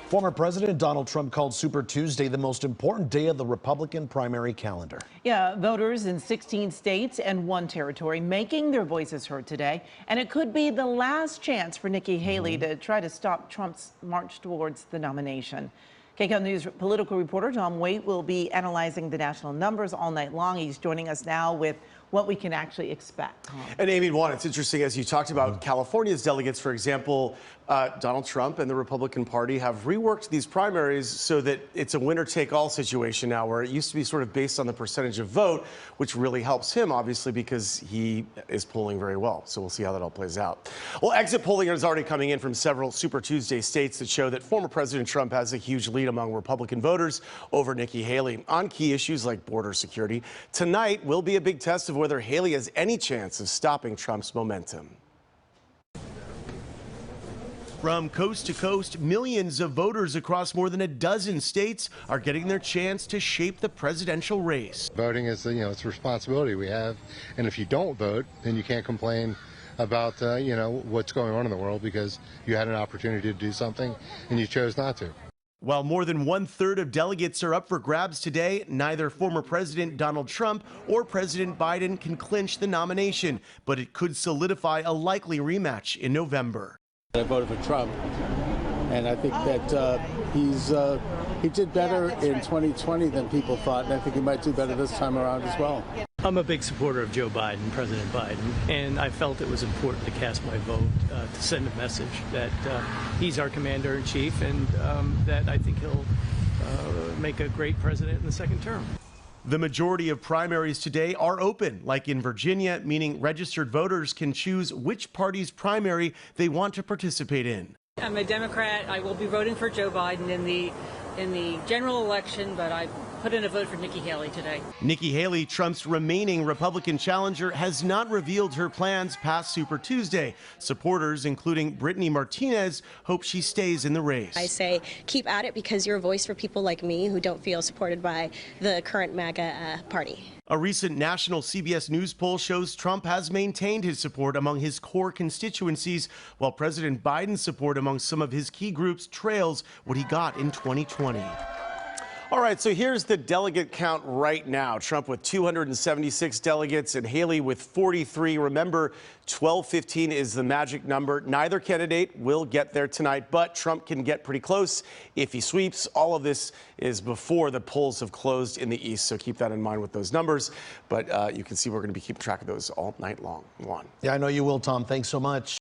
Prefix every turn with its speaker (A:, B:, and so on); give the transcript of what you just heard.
A: Former President Donald Trump called Super Tuesday the most important day of the Republican primary calendar.
B: Yeah, voters in 16 states and one territory making their voices heard today. And it could be the last chance for Nikki Haley to try to stop Trump's march towards the nomination. KCAL News political reporter Tom Waite will be analyzing the national numbers all night long. He's joining us now with what we can actually expect.
C: And Amy, it's interesting, as you talked about California's delegates, for example, Donald Trump and the Republican Party have reworked these primaries so that it's a winner-take-all situation now, where it used to be sort of based on the percentage of vote, which really helps him, obviously, because he is polling very well. So we'll see how that all plays out. Well, exit polling is already coming in from several Super Tuesday states that show that former President Trump has a huge lead among Republican voters over Nikki Haley on key issues like border security. Tonight will be a big test of whether Haley has any chance of stopping Trump's momentum. From coast to coast, millions of voters across more than a dozen states are getting their chance to shape the presidential race.
D: Voting is, it's a responsibility we have, and if you don't vote, then you can't complain about, what's going on in the world, because you had an opportunity to do something and you chose not to.
C: While more than 1/3 of delegates are up for grabs today, neither former President Donald Trump or President Biden can clinch the nomination, but it could solidify a likely rematch in November.
E: I voted for Trump, and I think that he did better in 2020 than people thought, and I think he might do better this time around as well.
F: I'm a big supporter of Joe Biden, President Biden, and I felt it was important to cast my vote to send a message that he's our commander-in-chief, and that I think he'll make a great president in the second term.
C: The majority of primaries today are open, like in Virginia, meaning registered voters can choose which party's primary they want to participate in.
G: I'm a Democrat. I will be voting for Joe Biden in the general election, but I put in a vote for Nikki Haley today.
C: Nikki Haley, Trump's remaining Republican challenger, has not revealed her plans past Super Tuesday. Supporters, including Brittany Martinez, hope she stays in the race.
H: I say keep at it, because you're a voice for people like me who don't feel supported by the current MAGA party.
C: A recent national CBS News poll shows Trump has maintained his support among his core constituencies, while President Biden's support among some of his key groups trails what he got in 2020. All right, so here's the delegate count right now. Trump with 276 delegates and Haley with 43. Remember, 1215 is the magic number. Neither candidate will get there tonight, but Trump can get pretty close if he sweeps. All of this is before the polls have closed in the East, so keep that in mind with those numbers. But you can see we're going to be keeping track of those all night long.
A: Yeah, I know you will, Tom. Thanks so much.